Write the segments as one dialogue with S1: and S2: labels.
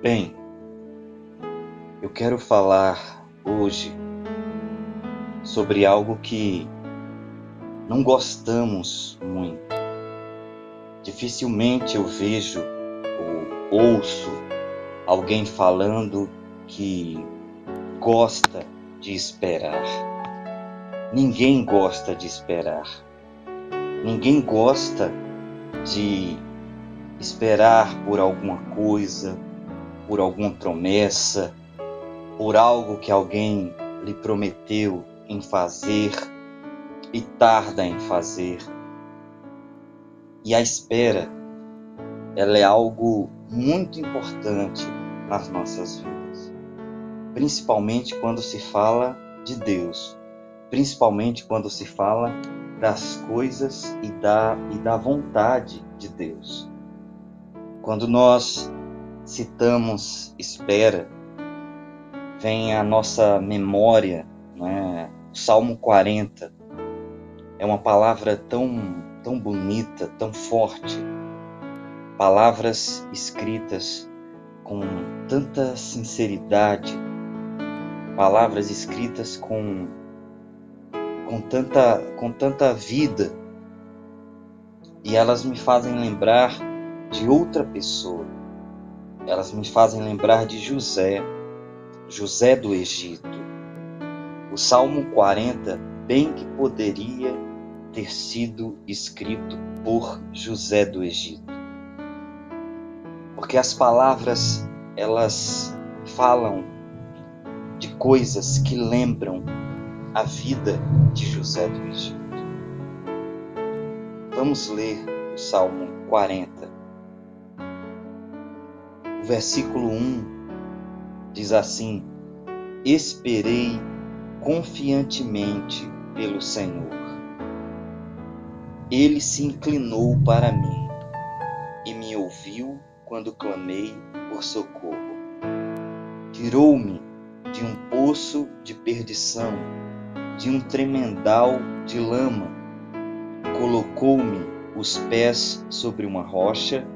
S1: Bem, eu quero falar hoje sobre algo que não gostamos muito. Dificilmente eu vejo ou ouço alguém falando que gosta de esperar. Ninguém gosta de esperar. Ninguém gosta de esperar por alguma coisa, por alguma promessa, por algo que alguém lhe prometeu em fazer e tarda em fazer. E a espera, ela é algo muito importante nas nossas vidas, principalmente quando se fala de Deus, principalmente quando se fala das coisas e da vontade de Deus. Quando nós citamos espera, vem à nossa memória, né? O Salmo 40 é uma palavra tão bonita, tão forte, palavras escritas com tanta sinceridade, palavras escritas com tanta vida, e elas me fazem lembrar de outra pessoa. Elas me fazem lembrar de José do Egito. O Salmo 40 bem que poderia ter sido escrito por José do Egito. Porque as palavras, elas falam de coisas que lembram a vida de José do Egito. Vamos ler o Salmo 40. O versículo 1 diz assim: Esperei confiantemente pelo Senhor. Ele se inclinou para mim e me ouviu quando clamei por socorro. Tirou-me de um poço de perdição, de um tremedal de lama. Colocou-me os pés sobre uma rocha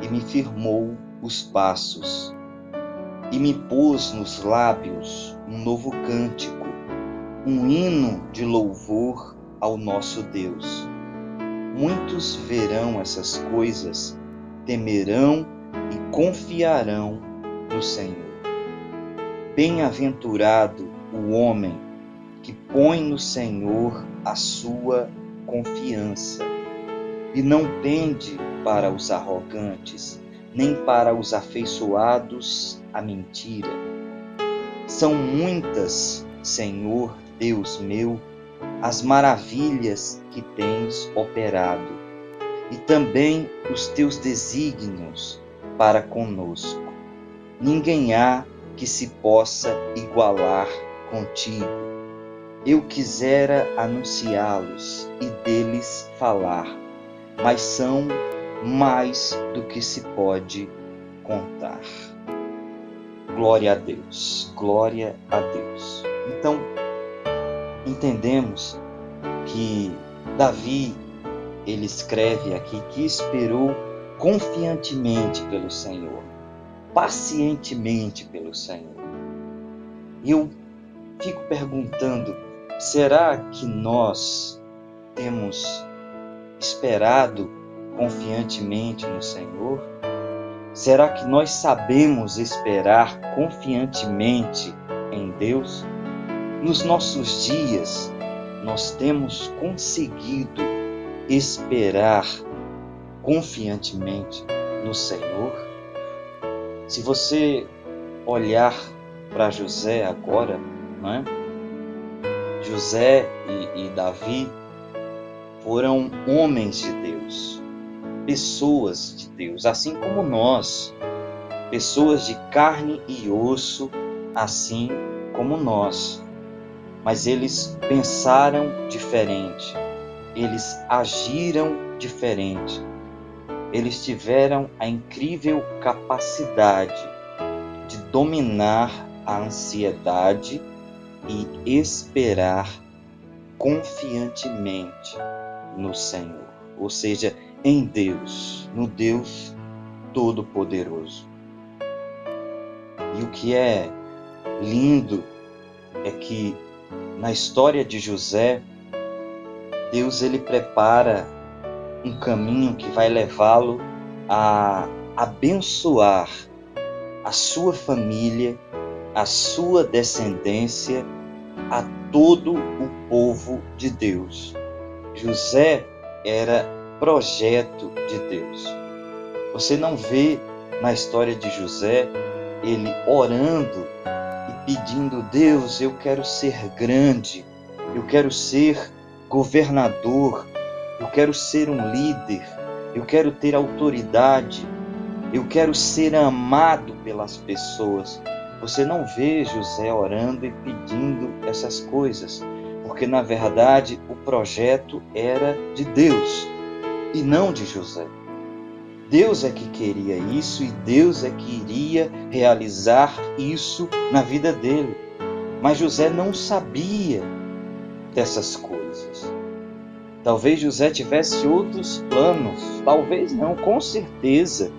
S1: e me firmou os passos. E me pôs nos lábios um novo cântico, um hino de louvor ao nosso Deus. Muitos verão essas coisas, temerão e confiarão no Senhor. Bem-aventurado o homem que põe no Senhor a sua confiança e não pende para os arrogantes, nem para os afeiçoados à mentira. São muitas, Senhor Deus meu, as maravilhas que tens operado, e também os teus desígnios para conosco. Ninguém há que se possa igualar contigo. Eu quisera anunciá-los e deles falar, mas são mais do que se pode contar. Glória a Deus, glória a Deus. Então, entendemos que Davi, ele escreve aqui que esperou confiantemente pelo Senhor, pacientemente pelo Senhor. E eu fico perguntando, será que nós temos esperado confiantemente no Senhor? Será que nós sabemos esperar confiantemente em Deus? Nos nossos dias, nós temos conseguido esperar confiantemente no Senhor? Se você olhar para José agora, né? José e Davi foram homens de Deus, pessoas de Deus, assim como nós, pessoas de carne e osso, assim como nós. Mas eles pensaram diferente, eles agiram diferente, eles tiveram a incrível capacidade de dominar a ansiedade e esperar confiantemente no Senhor, ou seja, em Deus, no Deus Todo-Poderoso. E o que é lindo é que na história de José, Deus ele prepara um caminho que vai levá-lo a abençoar a sua família, a sua descendência, a todo o povo de Deus. José era projeto de Deus. Você não vê na história de José ele orando e pedindo: Deus, eu quero ser grande, eu quero ser governador, eu quero ser um líder, eu quero ter autoridade, eu quero ser amado pelas pessoas. Você não vê José orando e pedindo essas coisas, porque na verdade o projeto era de Deus e não de José. Deus é que queria isso e Deus é que iria realizar isso na vida dele. Mas José não sabia dessas coisas. Talvez José tivesse outros planos, talvez não, com certeza.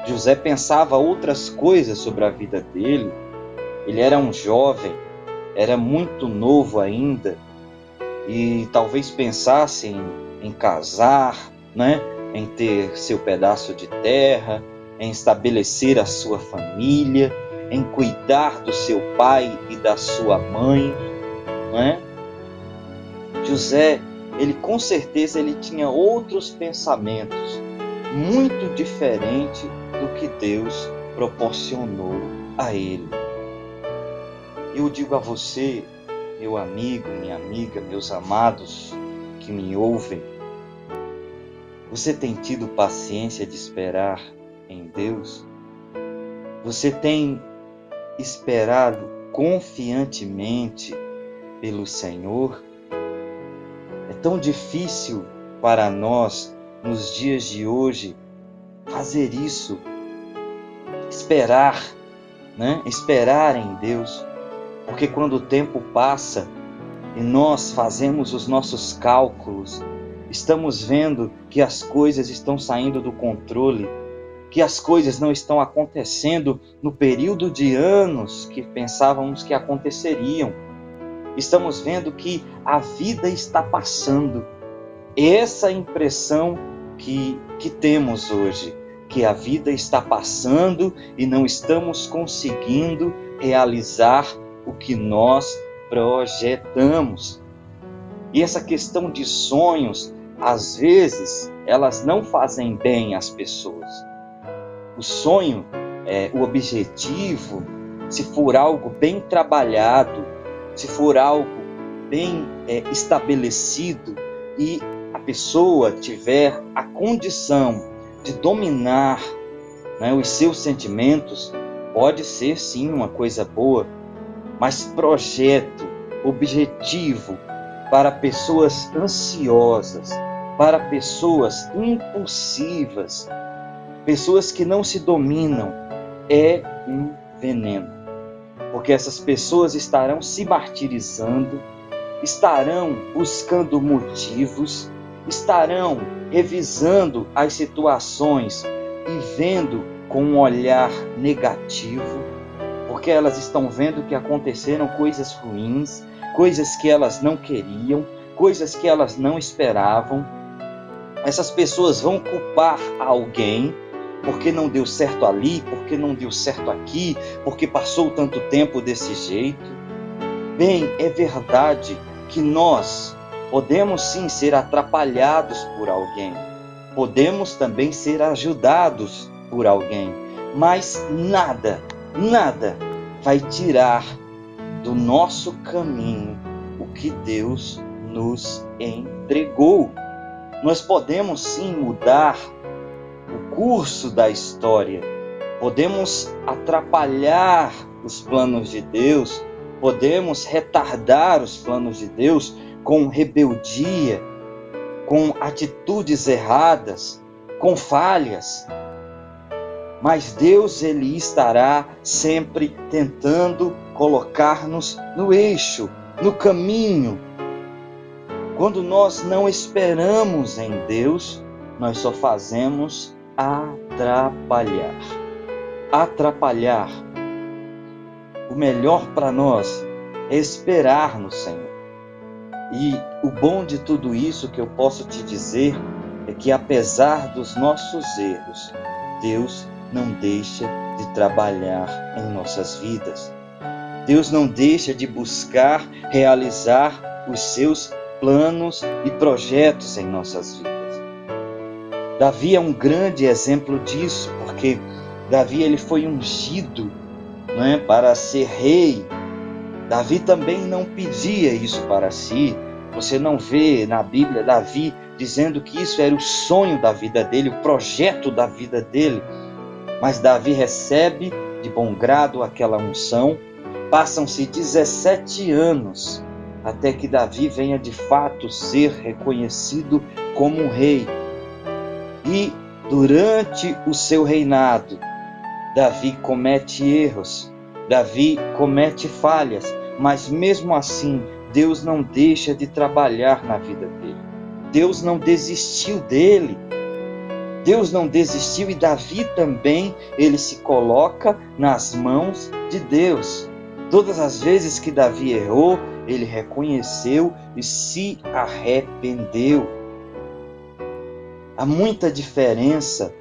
S1: José pensava outras coisas sobre a vida dele. Ele era um jovem, era muito novo ainda e talvez pensasse em casar, né? Em ter seu pedaço de terra, em estabelecer a sua família, em cuidar do seu pai e da sua mãe, né? José, ele com certeza ele tinha outros pensamentos, muito diferente do que Deus proporcionou a ele. Eu digo a você, meu amigo, minha amiga, meus amados que me ouvem, você tem tido paciência de esperar em Deus? Você tem esperado confiantemente pelo Senhor? É tão difícil para nós, nos dias de hoje, fazer isso, esperar, né? Esperar em Deus, porque quando o tempo passa e nós fazemos os nossos cálculos, estamos vendo que as coisas estão saindo do controle, que as coisas não estão acontecendo no período de anos que pensávamos que aconteceriam. Estamos vendo que a vida está passando. Essa impressão que temos hoje, que a vida está passando e não estamos conseguindo realizar o que nós projetamos. E essa questão de sonhos, às vezes, elas não fazem bem às pessoas. O sonho, o objetivo, se for algo bem trabalhado, se for algo bem estabelecido e a pessoa tiver a condição de dominar, né, os seus sentimentos, pode ser sim uma coisa boa, mas projeto, objetivo para pessoas ansiosas, para pessoas impulsivas, pessoas que não se dominam, é um veneno. Porque essas pessoas estarão se martirizando, estarão buscando motivos, estarão revisando as situações e vendo com um olhar negativo, porque elas estão vendo que aconteceram coisas ruins, coisas que elas não queriam, coisas que elas não esperavam. Essas pessoas vão culpar alguém porque não deu certo ali, porque não deu certo aqui, porque passou tanto tempo desse jeito. Bem, é verdade que nós podemos sim ser atrapalhados por alguém, podemos também ser ajudados por alguém, mas nada vai tirar do nosso caminho o que Deus nos entregou. Nós podemos sim mudar o curso da história, podemos atrapalhar os planos de Deus, podemos retardar os planos de Deus com rebeldia, com atitudes erradas, com falhas. Mas Deus, Ele estará sempre tentando colocar-nos no eixo, no caminho. Quando nós não esperamos em Deus, nós só fazemos atrapalhar. o melhor para nós é esperar no Senhor. E o bom de tudo isso que eu posso te dizer é que, apesar dos nossos erros, Deus não deixa de trabalhar em nossas vidas. Deus não deixa de buscar realizar os seus planos e projetos em nossas vidas. Davi é um grande exemplo disso, porque Davi ele foi ungido, para ser rei. Davi também não pedia isso para si. Você não vê na Bíblia Davi dizendo que isso era o sonho da vida dele, o projeto da vida dele. Mas Davi recebe de bom grado aquela unção. Passam-se 17 anos até que Davi venha de fato ser reconhecido como um rei. E durante o seu reinado, Davi comete erros, Davi comete falhas, mas mesmo assim, Deus não deixa de trabalhar na vida dele. Deus não desistiu dele. Deus não desistiu e Davi também, ele se coloca nas mãos de Deus. Todas as vezes que Davi errou, ele reconheceu e se arrependeu. Há muita diferença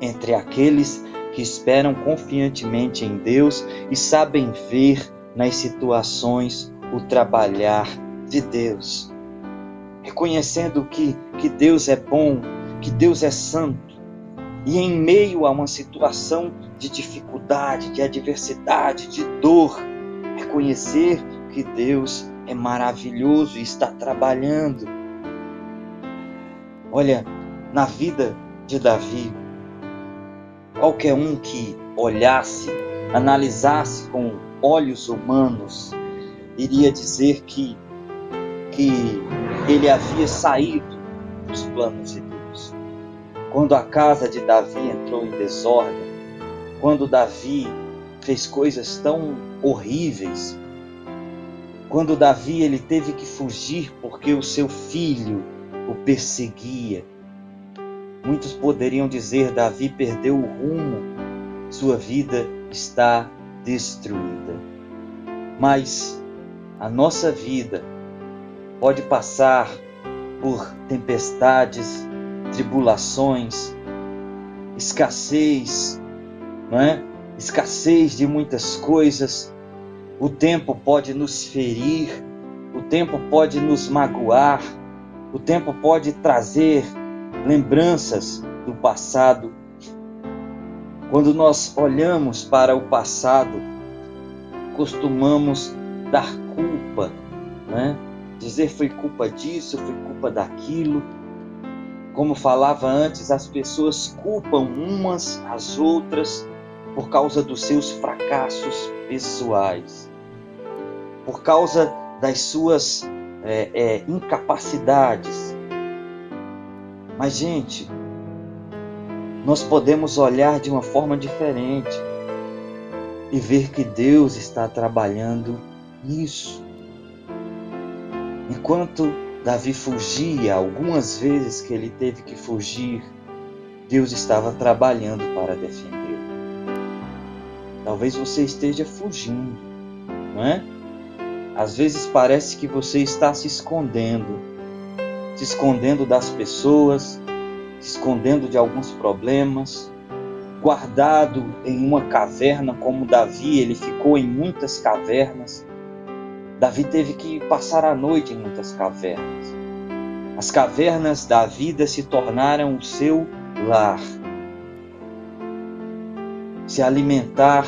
S1: entre aqueles que esperam confiantemente em Deus e sabem ver nas situações o trabalhar de Deus. Reconhecendo que Deus é bom, que Deus é santo. E em meio a uma situação de dificuldade, de adversidade, de dor, reconhecer que Deus é maravilhoso e está trabalhando. Olha, na vida de Davi, qualquer um que olhasse, analisasse com olhos humanos, iria dizer que ele havia saído dos planos de Deus. Quando a casa de Davi entrou em desordem, quando Davi fez coisas tão horríveis, quando Davi ele teve que fugir porque o seu filho o perseguia. Muitos poderiam dizer: Davi perdeu o rumo, sua vida está destruída. Mas a nossa vida pode passar por tempestades, tribulações, escassez, escassez de muitas coisas. O tempo pode nos ferir, o tempo pode nos magoar, o tempo pode trazer lembranças do passado. Quando nós olhamos para o passado, costumamos dar culpa, dizer foi culpa disso, foi culpa daquilo. Como falava antes, as pessoas culpam umas às outras por causa dos seus fracassos pessoais, por causa das suas incapacidades. Mas, gente, nós podemos olhar de uma forma diferente e ver que Deus está trabalhando nisso. Enquanto Davi fugia, algumas vezes que ele teve que fugir, Deus estava trabalhando para defendê-lo. Talvez você esteja fugindo, não é? Às vezes parece que você está se escondendo das pessoas, se escondendo de alguns problemas, guardado em uma caverna, como Davi, ele ficou em muitas cavernas. Davi teve que passar a noite em muitas cavernas. As cavernas da vida se tornaram o seu lar. Se alimentar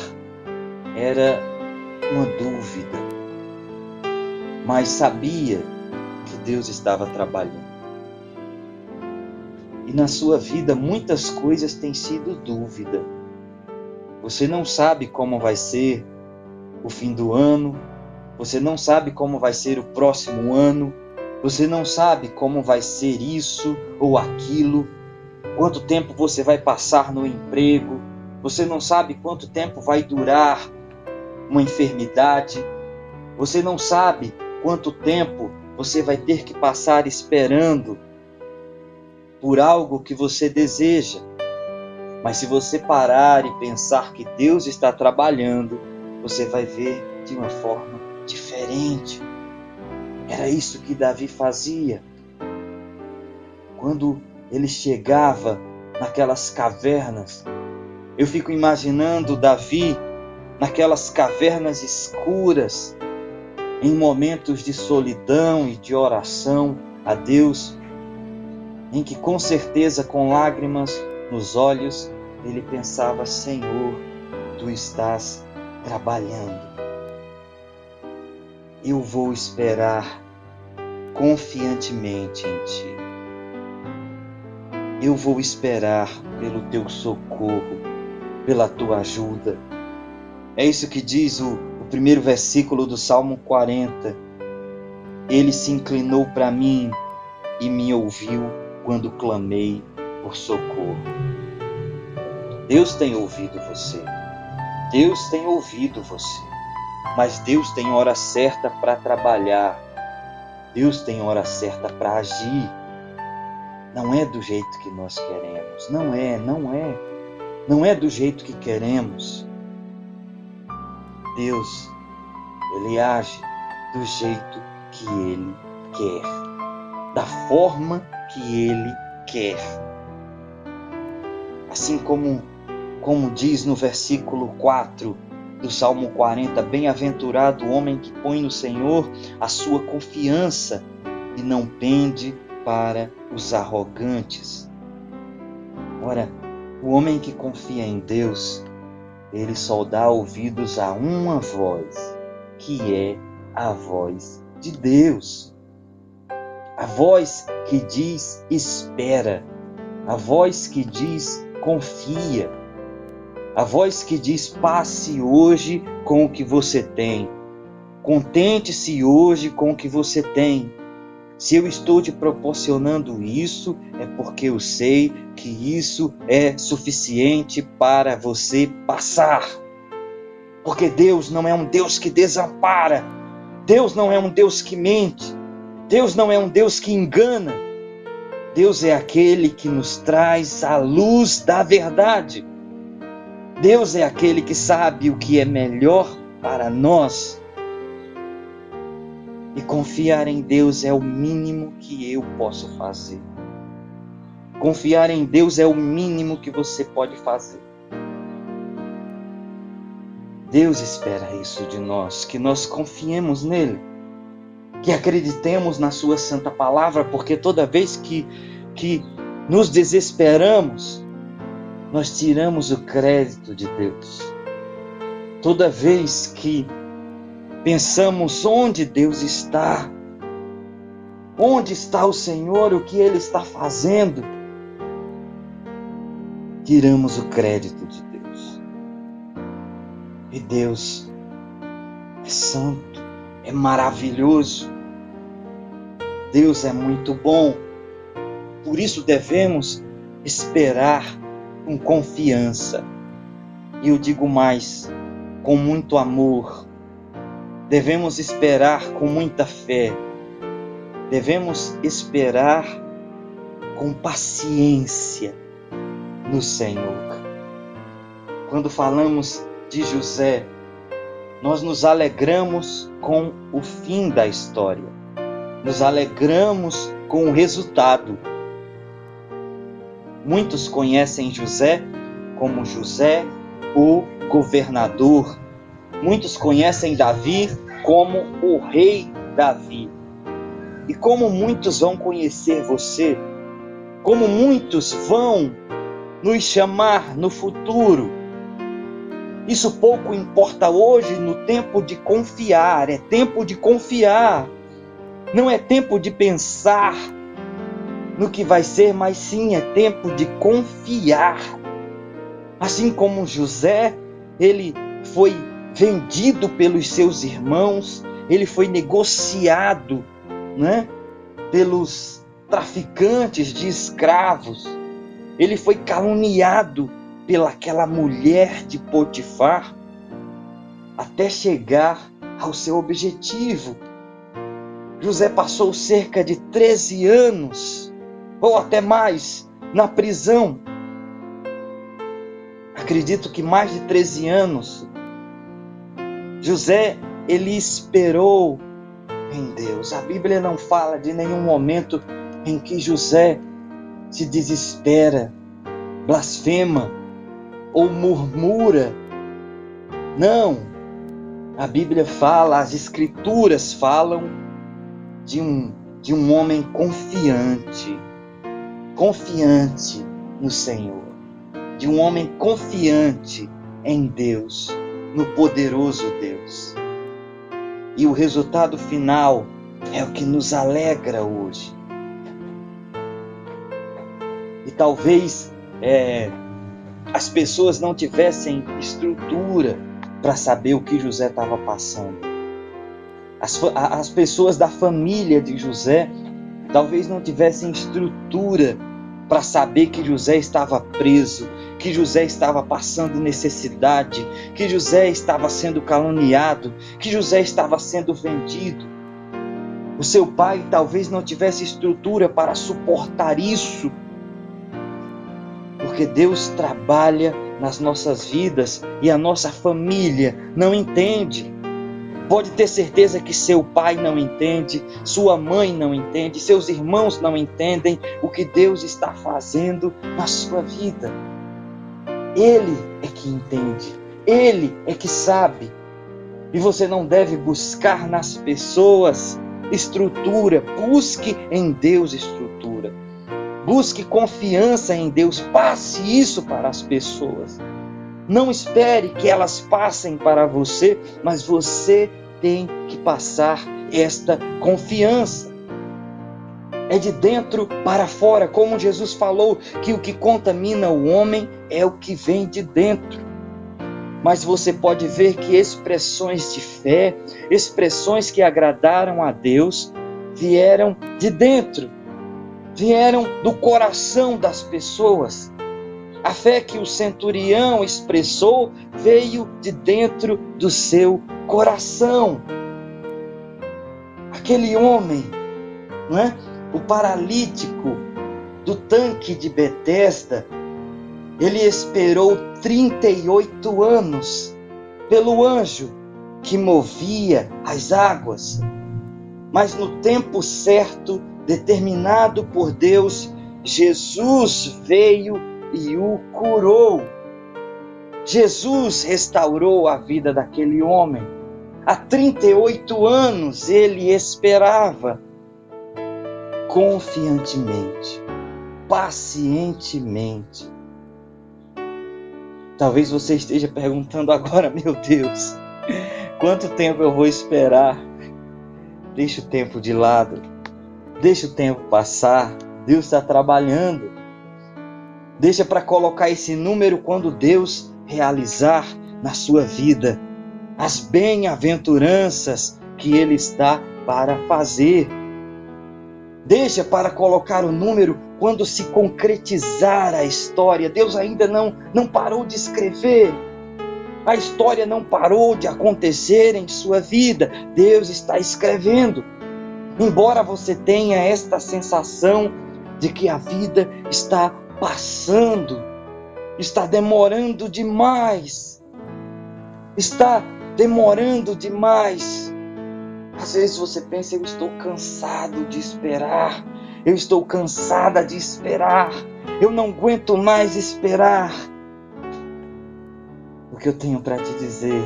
S1: era uma dúvida, mas sabia que Deus estava trabalhando. E na sua vida muitas coisas têm sido dúvida. Você não sabe como vai ser o fim do ano, você não sabe como vai ser o próximo ano, você não sabe como vai ser isso ou aquilo, quanto tempo você vai passar no emprego, você não sabe quanto tempo vai durar uma enfermidade, você não sabe quanto tempo você vai ter que passar esperando por algo que você deseja. Mas se você parar e pensar que Deus está trabalhando, você vai ver de uma forma diferente. Era isso que Davi fazia. Quando ele chegava naquelas cavernas, eu fico imaginando Davi naquelas cavernas escuras, em momentos de solidão e de oração a Deus, em que com certeza, com lágrimas nos olhos, ele pensava: Senhor, Tu estás trabalhando. Eu vou esperar confiantemente em Ti. Eu vou esperar pelo Teu socorro, pela Tua ajuda. É isso que diz o primeiro versículo do Salmo 40. Ele se inclinou para mim e me ouviu quando clamei por socorro. Deus tem ouvido você. Deus tem ouvido você. Mas Deus tem hora certa para trabalhar. Deus tem hora certa para agir. Não é do jeito que nós queremos. Não é. Não é do jeito que queremos. Deus, Ele age do jeito que Ele quer. Da forma que Ele quer. Assim como diz no versículo 4 do Salmo 40, bem-aventurado o homem que põe no Senhor a sua confiança e não pende para os arrogantes. Ora, o homem que confia em Deus, ele só dá ouvidos a uma voz, que é a voz de Deus. A voz que diz espera, a voz que diz confia, a voz que diz passe hoje com o que você tem, contente-se hoje com o que você tem. Se eu estou te proporcionando isso, é porque eu sei que isso é suficiente para você passar. Porque Deus não é um Deus que desampara. Deus não é um Deus que mente. Deus não é um Deus que engana. Deus é aquele que nos traz a luz da verdade. Deus é aquele que sabe o que é melhor para nós. E confiar em Deus é o mínimo que eu posso fazer. Confiar em Deus é o mínimo que você pode fazer. Deus espera isso de nós, que nós confiemos nele, que acreditemos na sua santa palavra, porque toda vez que nos desesperamos, nós tiramos o crédito de Deus. Toda vez que pensamos onde Deus está, onde está o Senhor, o que Ele está fazendo, tiramos o crédito de Deus. E Deus é santo, é maravilhoso. Deus é muito bom. Por isso devemos esperar com confiança. E eu digo mais, com muito amor. Devemos esperar com muita fé. Devemos esperar com paciência no Senhor. Quando falamos de José, nós nos alegramos com o fim da história. Nos alegramos com o resultado. Muitos conhecem José como José, o governador. Muitos conhecem Davi como o rei Davi. E como muitos vão conhecer você, como muitos vão nos chamar no futuro, isso pouco importa hoje no tempo de confiar. É tempo de confiar. Não é tempo de pensar no que vai ser, mas sim é tempo de confiar. Assim como José, ele foi vendido pelos seus irmãos, ele foi negociado, pelos traficantes de escravos, ele foi caluniado pelaquela mulher de Potifar, até chegar ao seu objetivo. José passou cerca de 13 anos, ou até mais, na prisão. Acredito que mais de 13 anos. José, ele esperou em Deus. A Bíblia não fala de nenhum momento em que José se desespera, blasfema ou murmura. Não. A Bíblia fala, as Escrituras falam de um homem confiante no Senhor, de um homem confiante em Deus, no poderoso Deus. E o resultado final é o que nos alegra hoje. E talvez as pessoas não tivessem estrutura para saber o que José estava passando. As pessoas da família de José talvez não tivessem estrutura para saber que José estava preso, que José estava passando necessidade, que José estava sendo caluniado, que José estava sendo vendido. O seu pai talvez não tivesse estrutura para suportar isso, porque Deus trabalha nas nossas vidas e a nossa família não entende. Pode ter certeza que seu pai não entende, sua mãe não entende, seus irmãos não entendem o que Deus está fazendo na sua vida. Ele é que entende, Ele é que sabe. E você não deve buscar nas pessoas estrutura, busque em Deus estrutura. Busque confiança em Deus, passe isso para as pessoas. Não espere que elas passem para você, mas você tem que passar esta confiança. É de dentro para fora, como Jesus falou, que o que contamina o homem é o que vem de dentro. Mas você pode ver que expressões de fé, expressões que agradaram a Deus, vieram de dentro, vieram do coração das pessoas. A fé que o centurião expressou veio de dentro do seu coração. Aquele homem, não é? O paralítico do tanque de Betesda, ele esperou 38 anos pelo anjo que movia as águas. Mas no tempo certo, determinado por Deus, Jesus veio e o curou. Jesus restaurou a vida daquele homem. Há 38 anos ele esperava confiantemente, pacientemente. Talvez você esteja perguntando agora, meu Deus, quanto tempo eu vou esperar? Deixa o tempo de lado, deixa o tempo passar, Deus está trabalhando. Deixa para colocar esse número quando Deus realizar na sua vida as bem-aventuranças que Ele está para fazer. Deixa para colocar o número quando se concretizar a história. Deus ainda não parou de escrever. A história não parou de acontecer em sua vida. Deus está escrevendo. Embora você tenha esta sensação de que a vida está passando, está demorando demais. Está demorando demais. Às vezes você pensa, eu estou cansado de esperar. Eu estou cansada de esperar. Eu não aguento mais esperar. O que eu tenho para te dizer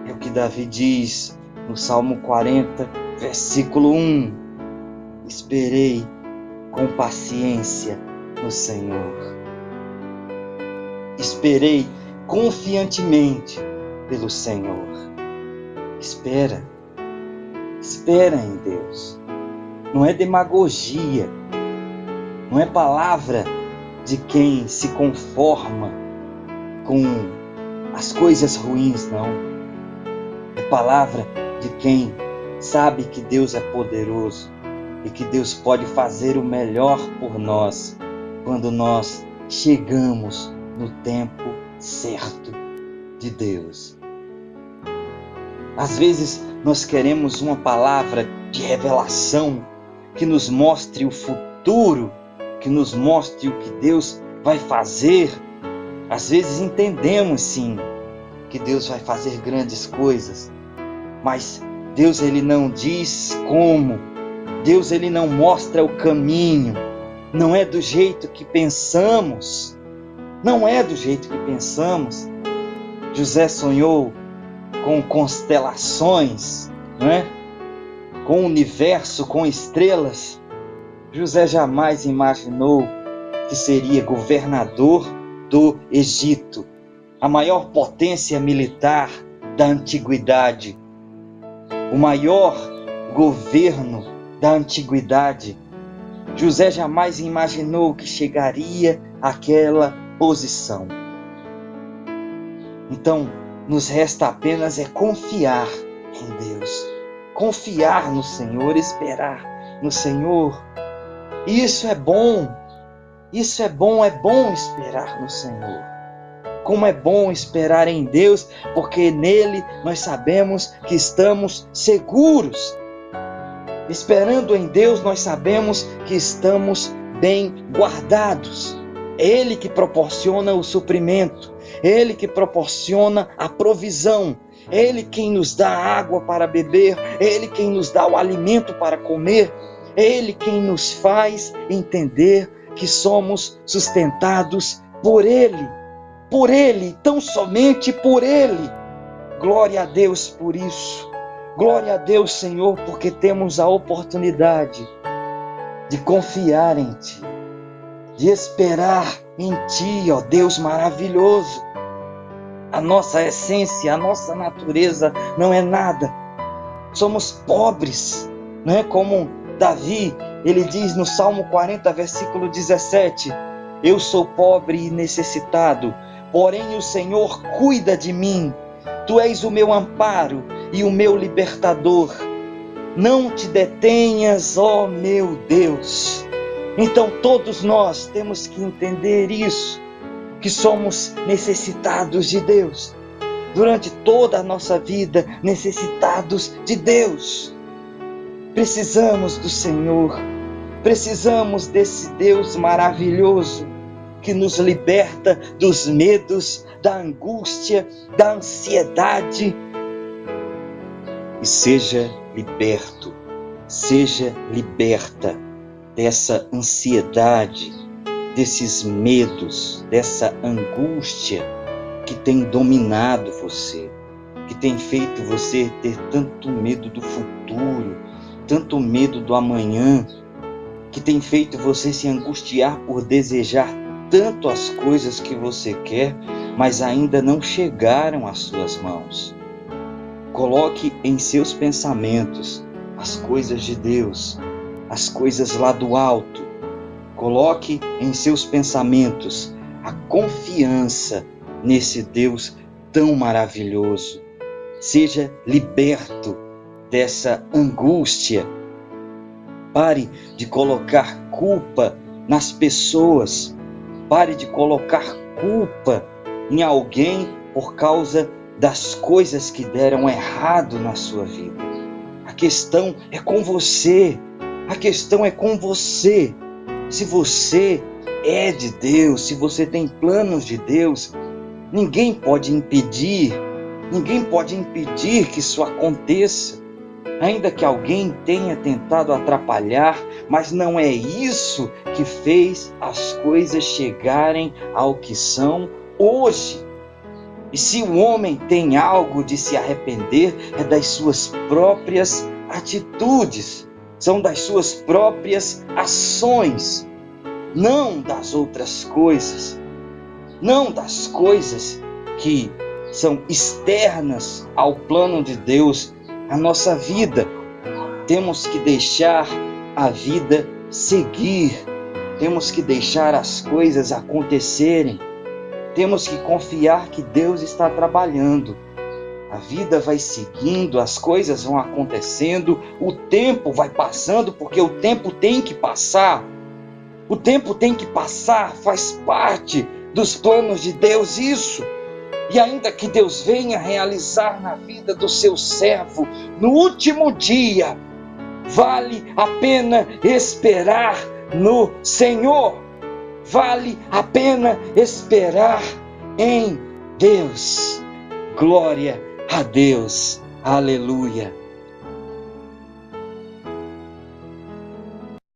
S1: é o que Davi diz no Salmo 40, versículo 1. Esperei com paciência no Senhor. Esperei confiantemente pelo Senhor. Espera em Deus. Não é demagogia, não é palavra de quem se conforma com as coisas ruins, não. É palavra de quem sabe que Deus é poderoso e que Deus pode fazer o melhor por nós quando nós chegamos no tempo certo de Deus. Às vezes nós queremos uma palavra de revelação que nos mostre o futuro, que nos mostre o que Deus vai fazer. Às vezes entendemos sim que Deus vai fazer grandes coisas, mas Deus ele não diz como, Deus ele não mostra o caminho, não é do jeito que pensamos, não é do jeito que pensamos. José sonhou com constelações, não é? Com o universo, com estrelas. José jamais imaginou que seria governador do Egito, a maior potência militar da antiguidade, o maior governo da antiguidade. José jamais imaginou que chegaria àquela posição. Então, nos resta apenas confiar em Deus, confiar no Senhor, esperar no Senhor. Isso é bom, é bom esperar no Senhor. Como é bom esperar em Deus, porque nele nós sabemos que estamos seguros. Esperando em Deus, nós sabemos que estamos bem guardados. É Ele que proporciona o suprimento, é Ele que proporciona a provisão, é Ele quem nos dá água para beber, é Ele quem nos dá o alimento para comer, é Ele quem nos faz entender que somos sustentados por Ele, tão somente por Ele. Glória a Deus por isso. Glória a Deus, Senhor, porque temos a oportunidade de confiar em Ti, de esperar em Ti, ó Deus maravilhoso. A nossa essência, a nossa natureza não é nada. Somos pobres, não é? Como Davi, ele diz no Salmo 40, versículo 17: eu sou pobre e necessitado, porém o Senhor cuida de mim. Tu és o meu amparo e o meu libertador. Não te detenhas, ó meu Deus. Então todos nós temos que entender isso, que somos necessitados de Deus. Durante toda a nossa vida, necessitados de Deus. Precisamos do Senhor, precisamos desse Deus maravilhoso que nos liberta dos medos, da angústia, da ansiedade. E seja liberto, seja liberta dessa ansiedade, desses medos, dessa angústia que tem dominado você, que tem feito você ter tanto medo do futuro, tanto medo do amanhã, que tem feito você se angustiar por desejar tanto as coisas que você quer, mas ainda não chegaram às suas mãos. Coloque em seus pensamentos as coisas de Deus, as coisas lá do alto. Coloque em seus pensamentos a confiança nesse Deus tão maravilhoso. Seja liberto dessa angústia. Pare de colocar culpa nas pessoas. Pare de colocar culpa em alguém por causa das coisas que deram errado na sua vida. A questão é com você. A questão é com você. Se você é de Deus, se você tem planos de Deus, ninguém pode impedir que isso aconteça. Ainda que alguém tenha tentado atrapalhar, mas não é isso que fez as coisas chegarem ao que são hoje. E se o homem tem algo de se arrepender, é das suas próprias atitudes, são das suas próprias ações, não das outras coisas, não das coisas que são externas ao plano de Deus. A nossa vida, temos que deixar a vida seguir, temos que deixar as coisas acontecerem, temos que confiar que Deus está trabalhando. A vida vai seguindo, as coisas vão acontecendo, o tempo vai passando, porque o tempo tem que passar. O tempo tem que passar, faz parte dos planos de Deus isso. E ainda que Deus venha realizar na vida do seu servo no último dia, vale a pena esperar no Senhor. Vale a pena esperar em Deus. Glória a Deus. Aleluia.